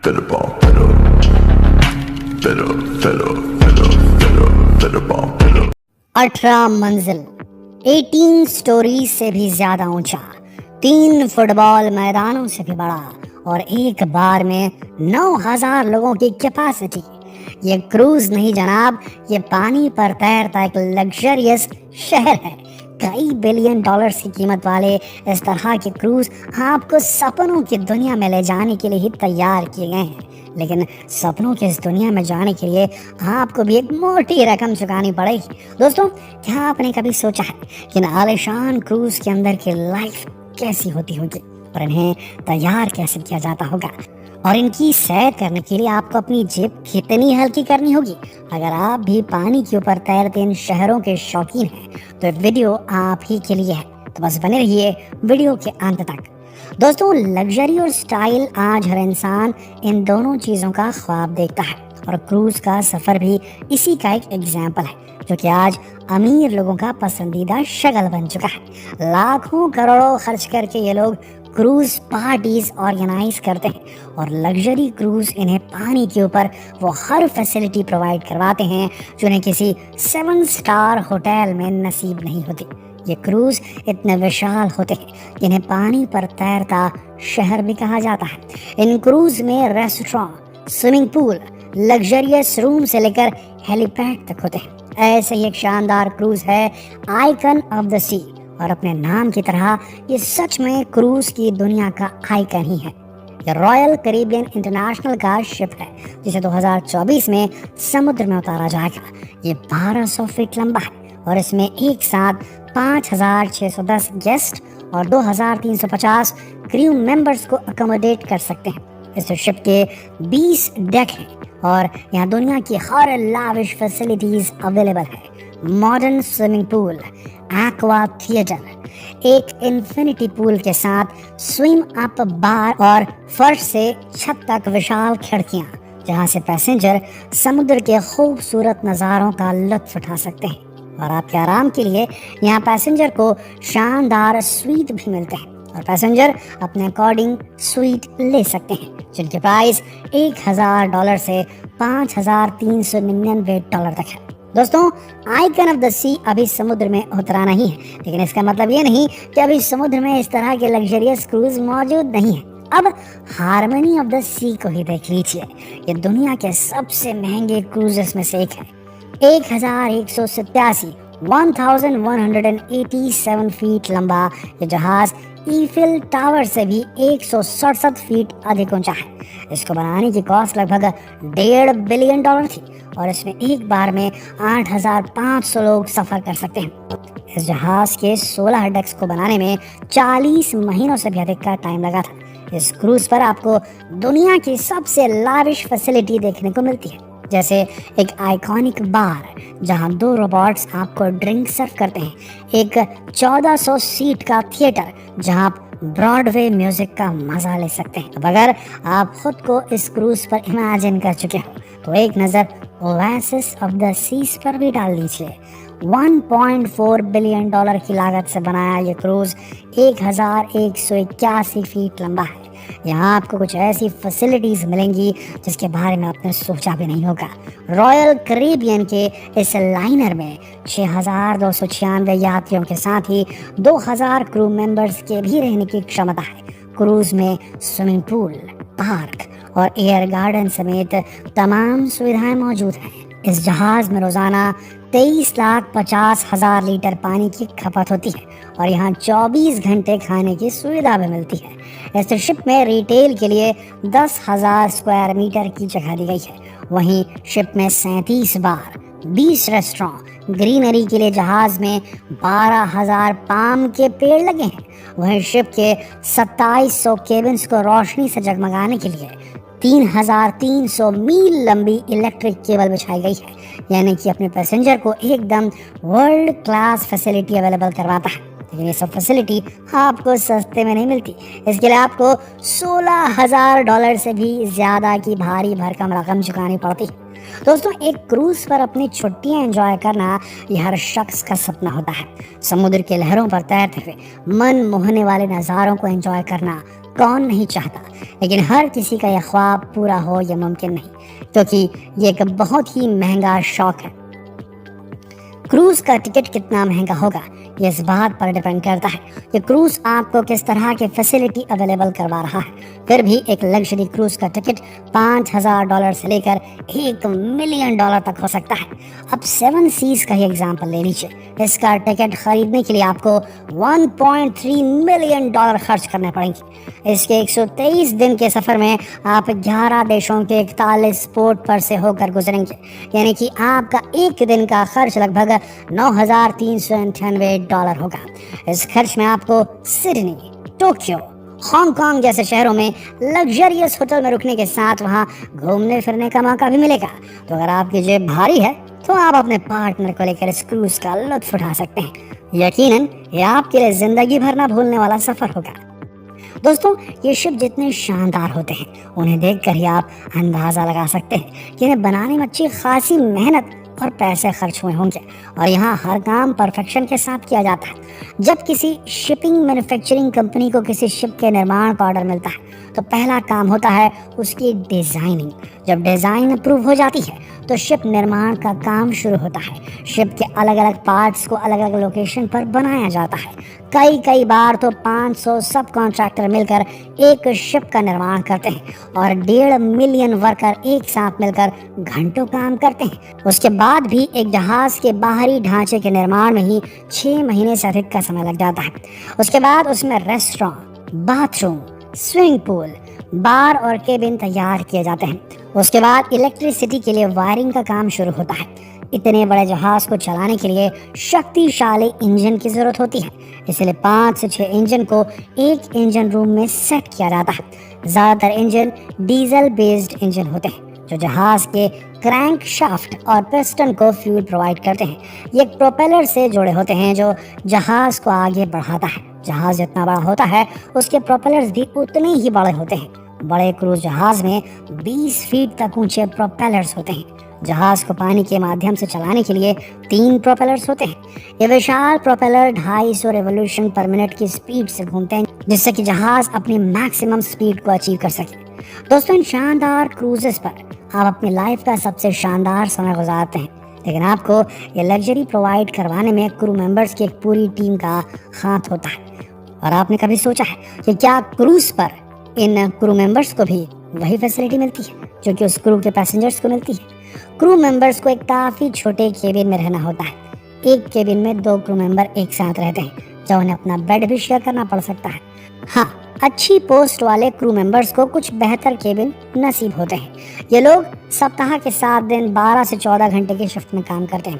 Fiddle ball, fiddle, fiddle, fiddle, fiddle, fiddle, fiddle ball, fiddle. 18 मंजिल, 18 story से भी ज्यादा ऊंचा, 3 फुटबॉल मैदानों से भी बड़ा और एक बार में 9,000 लोगों की कैपेसिटी। ये क्रूज नहीं जनाब, ये पानी पर तैरता एक लग्जरियस शहर है। कई बिलियन डॉलर्स की कीमत वाले इस तरह के क्रूज आपको सपनों की दुनिया में ले जाने के लिए ही तैयार किए गए हैं, लेकिन सपनों की इस दुनिया में जाने के लिए आपको भी एक मोटी रकम चुकानी पड़ेगी। दोस्तों, क्या आपने कभी सोचा है कि आलीशान क्रूज के अंदर की लाइफ कैसी होती होगी और इन्हें तैयार कैसे किया जाता होगा, और इनकी सैर करने के लिए आपको अपनी जेब कितनी हल्की करनी होगी। अगर आप भी पानी के ऊपर तैरते इन शहरों के शौकीन हैं तो वीडियो आप ही के लिए है, तो बस बने रहिए वीडियो के अंत तक। दोस्तों, लग्जरी और स्टाइल, आज हर इंसान इन दोनों चीज़ों का ख्वाब देखता है और क्रूज का सफ़र भी इसी का एक एग्जाम्पल है, जो कि आज अमीर लोगों का पसंदीदा शगल बन चुका है। लाखों करोड़ों खर्च करके ये लोग क्रूज पार्टीज ऑर्गेनाइज करते हैं और लग्जरी क्रूज इन्हें पानी के ऊपर वो हर फैसिलिटी प्रोवाइड करवाते हैं जो इन्हें किसी 7 स्टार होटल में नसीब नहीं होती। ये क्रूज इतने विशाल होते हैं कि इन्हें पानी पर तैरता शहर भी कहा जाता है। इन क्रूज में restaurant, swimming pool, luxurious room से लेकर हेलीपैड तक होते हैं। ऐसे ही एक शानदार क्रूज है आइकन ऑफ द सी, और अपने नाम की तरह ये सच में क्रूज की दुनिया का आइकन ही है। ये रॉयल कैरिबियन इंटरनेशनल का शिप है जिसे 2024 में समुद्र में उतारा जाएगा। ये 1200 फीट लंबा है और इसमें एक साथ 5,610 गेस्ट और 2,350 क्रू मेंबर्स को अकोमोडेट कर सकते हैं। इस शिप के 20 डेक हैं और यहाँ दुनिया की हर लाविश फैसिलिटीज अवेलेबल है। Modern swimming pool, aqua theatre, एक इन्फिनिटी पूल के साथ स्विम अप बार और फर्श से छत तक विशाल खिड़कियां, जहां से पैसेंजर समुद्र के खूबसूरत नज़ारों का लुत्फ उठा सकते हैं। और आपके आराम के लिए यहाँ पैसेंजर को शानदार स्वीट भी मिलते हैं और पैसेंजर अपने अकॉर्डिंग स्वीट ले सकते हैं, जिनके प्राइस $1,000 से $5,399 तक है। दोस्तों, आइकन ऑफ द सी अभी समुद्र में उतरा नहीं है, लेकिन इसका मतलब ये नहीं कि अभी समुद्र में इस तरह के लग्जरियस क्रूज मौजूद नहीं है। अब हार्मनी ऑफ द सी को ही देख लीजिए। ये दुनिया के सबसे महंगे क्रूजेस में से एक है। 1187 फीट लंबा ये जहाज ईफिल टावर से भी 167 फीट अधिक ऊंचा है। इसको बनाने की कॉस्ट लगभग $1.5 बिलियन थी और इसमें एक बार में 8,500 लोग सफर कर सकते हैं। इस जहाज के 16 डेक्स को बनाने में 40 महीनों से भी अधिक का टाइम लगा था। इस क्रूज पर आपको दुनिया की सबसे लाविश फैसिलिटी देखने को मिलती है, जैसे एक आइकॉनिक बार जहां 2 रोबोट्स आपको ड्रिंक सर्व करते हैं, एक 1400 सीट का थिएटर जहां आप ब्रॉडवे म्यूजिक का मजा ले सकते हैं। अब अगर आप खुद को इस क्रूज पर इमेजिन कर चुके हो तो एक नज़र ओएसिस ऑफ द सीज पर भी डाल लीजिए। $1.4 बिलियन की लागत से बनाया ये क्रूज 1,181 फीट लंबा है। यहाँ आपको कुछ ऐसी फैसिलिटीज मिलेंगी जिसके बारे में आपने सोचा भी नहीं होगा। रॉयल कैरिबियन के इस लाइनर में 6,296 यात्रियों के साथ ही 2,000 क्रू मेंबर्स के भी रहने की क्षमता है। क्रूज में स्विमिंग पूल, पार्क और एयर गार्डन समेत तमाम सुविधाएं मौजूद हैं। इस जहाज में रोजाना 23,50,000 लीटर पानी की खपत होती है और यहाँ 24 घंटे खाने की सुविधा भी मिलती है। इस शिप में रिटेल के लिए 10,000 स्क्वायर मीटर की जगह दी गई है। वहीं शिप में 37 बार, 20 रेस्टोरेंट, ग्रीनरी के लिए जहाज में 12,000 पाम के पेड़ लगे हैं। वहीं शिप के 2700 केबिन्स को रोशनी से जगमगाने के लिए 3,300 मील लंबी इलेक्ट्रिक केबल बिछाई गई है, यानी कि अपने पैसेंजर को एकदम वर्ल्ड क्लास फैसिलिटी अवेलेबल करवाता है। लेकिन ये सब फैसिलिटी आपको सस्ते में नहीं मिलती। इसके लिए आपको $16,000 से भी ज्यादा की भारी भरकम रकम चुकानी पड़ती है। दोस्तों, एक क्रूज पर अपनी छुट्टियां एंजॉय करना ये हर शख्स का सपना होता है। समुद्र के लहरों पर तैरते हुए मन मोहने वाले नज़ारों को एंजॉय करना, कौन नहीं चाहता, लेकिन हर किसी का यह ख्वाब पूरा हो यह मुमकिन नहीं, क्योंकि ये एक बहुत ही महंगा शौक है। क्रूज का टिकट कितना महंगा होगा ये इस बात पर डिपेंड करता है कि क्रूज आपको किस तरह की फैसिलिटी अवेलेबल करवा रहा है। फिर भी एक लग्जरी क्रूज का टिकट $5,000 से लेकर $1,000,000 तक हो सकता है। अब 7 सीज का ही एग्जाम्पल ले लीजिए। इसका टिकट खरीदने के लिए आपको $1.3 मिलियन खर्च करने पड़ेंगे। इसके 123 दिन के सफर में आप 11 देशों के 41 पोर्ट पर से होकर गुजरेंगे, यानी कि आपका एक दिन का खर्च लगभग $9,398 होगा। इस खर्च में आपको सिडनी, टोक्यो, हांगकांग जैसे शहरों में लग्जरियस होटल में रुकने के साथ वहां घूमने फिरने का मौका भी मिलेगा। तो अगर आपकी जेब भारी है तो आप अपने पार्टनर को लेकर इस क्रूज का लुत्फ उठा सकते हैं। यकीनन ये आपके लिए जिंदगी भर ना भूलने वाला सफर होगा। दोस्तों, ये शिप जितने शानदार होते हैं उन्हें देखकर ही आप अंदाजा लगा सकते हैं कि इन्हें बनाने में अच्छी खासी मेहनत और पैसे खर्च हुए होंगे, और यहाँ हर काम परफेक्शन के साथ किया जाता है। जब किसी शिपिंग मैन्युफैक्चरिंग कंपनी को किसी शिप के निर्माण का ऑर्डर मिलता है तो पहला काम होता है उसकी डिजाइनिंग। जब डिजाइन अप्रूव हो जाती है तो शिप निर्माण का काम शुरू होता है। शिप के अलग अलग पार्ट्स को अलग अलग लोकेशन पर बनाया जाता है। कई बार तो 500 सब कॉन्ट्रैक्टर मिलकर एक शिप का निर्माण करते हैं और 1.5 मिलियन वर्कर एक साथ मिलकर घंटों काम करते हैं। उसके बाद भी एक जहाज के बाहरी ढांचे के निर्माण में ही 6 महीने से अधिक का समय लग जाता है। उसके बाद उसमें रेस्टोरेंट, बाथरूम, स्विमिंग पूल, बार और केबिन तैयार किए जाते हैं। उसके बाद इलेक्ट्रिसिटी के लिए वायरिंग का काम शुरू होता है। इतने बड़े जहाज को चलाने के लिए शक्तिशाली इंजन की जरूरत होती है, इसलिए 5 से 6 इंजन को एक इंजन रूम में सेट किया जाता है। ज्यादातर इंजन डीजल बेस्ड इंजन होते हैं जो जहाज के क्रैंक शाफ्ट और पिस्टन को फ्यूल प्रोवाइड करते हैं। ये एक प्रोपेलर से जुड़े होते हैं जो जहाज को आगे बढ़ाता है। जहाज जितना बड़ा होता है उसके प्रोपेलर्स भी उतने ही बड़े होते हैं। बड़े क्रूज जहाज में 20 फीट तक ऊंचे प्रोपेलर्स होते हैं। जहाज को पानी के माध्यम से चलाने के लिए 3 प्रोपेलर्स होते हैं। ये विशाल प्रोपेलर 250 रेवोल्यूशन पर मिनट की स्पीड से घूमते हैं, जिससे कि जहाज अपनी मैक्सिमम स्पीड को अचीव कर सके। दोस्तों, इन शानदार क्रूजेस पर आप अपनी लाइफ का सबसे शानदार समय गुजारते हैं, लेकिन आपको ये लग्जरी प्रोवाइड करवाने में क्रू मेंबर्स की एक पूरी टीम का हाथ होता है। और आपने कभी सोचा है कि क्या क्रूज पर इन क्रू मेंबर्स को भी वही फैसिलिटी मिलती है जो कि उस क्रू के पैसेंजर्स को मिलती है? क्रू मेंबर्स को एक काफ़ी छोटे केबिन में रहना होता है। एक केबिन में 2 क्रू मेंबर एक साथ रहते हैं, जब उन्हें अपना बेड भी शेयर करना पड़ सकता है। हाँ, अच्छी पोस्ट वाले क्रू मेंबर्स को कुछ बेहतर केबिन नसीब होते हैं। ये लोग सप्ताह के 7 दिन 12 से 14 घंटे की शिफ्ट में काम करते हैं।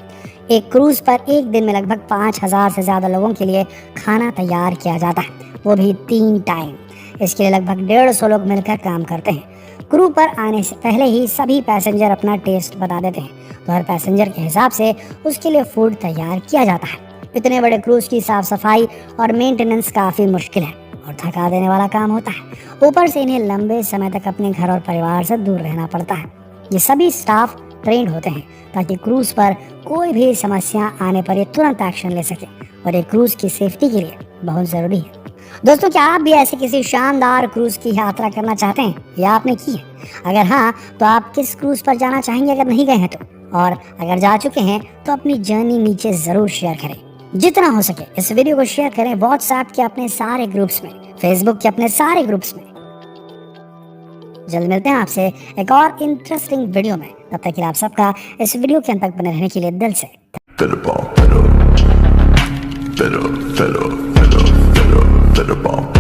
एक क्रूज पर एक दिन में लगभग 5,000 से ज़्यादा लोगों के लिए खाना तैयार किया जाता है, वो भी 3 टाइम। इसके लिए लगभग 150 लोग मिलकर काम करते हैं। क्रू पर आने से पहले ही सभी पैसेंजर अपना टेस्ट बता देते हैं, तो हर पैसेंजर के हिसाब से उसके लिए फूड तैयार किया जाता है। इतने बड़े क्रूज की साफ सफाई और मेंटेनेंस काफ़ी मुश्किल है और थका देने वाला काम होता है। ऊपर से इन्हें लंबे समय तक अपने घर और परिवार से दूर रहना पड़ता है। ये सभी स्टाफ ट्रेंड होते हैं ताकि क्रूज पर कोई भी समस्या आने पर ये तुरंत एक्शन ले सके, और ये क्रूज की सेफ्टी के लिए बहुत ज़रूरी है। दोस्तों, क्या आप भी ऐसे किसी शानदार क्रूज की यात्रा करना चाहते हैं या आपने की है? अगर हाँ, तो आप किस क्रूज पर जाना चाहेंगे अगर नहीं गए हैं तो? और अगर जा चुके हैं तो अपनी जर्नी नीचे ज़रूर शेयर करें। जितना हो सके इस वीडियो को शेयर करें व्हाट्सएप के अपने सारे ग्रुप्स में, फेसबुक के अपने सारे ग्रुप्स में। जल्द मिलते हैं आपसे एक और इंटरेस्टिंग वीडियो में। तब तक के लिए आप सबका इस वीडियो के अंत तक बने रहने के लिए दिल से Fiddle bomb, fiddle, fiddle, fiddle, fiddle, fiddle, fiddle bomb.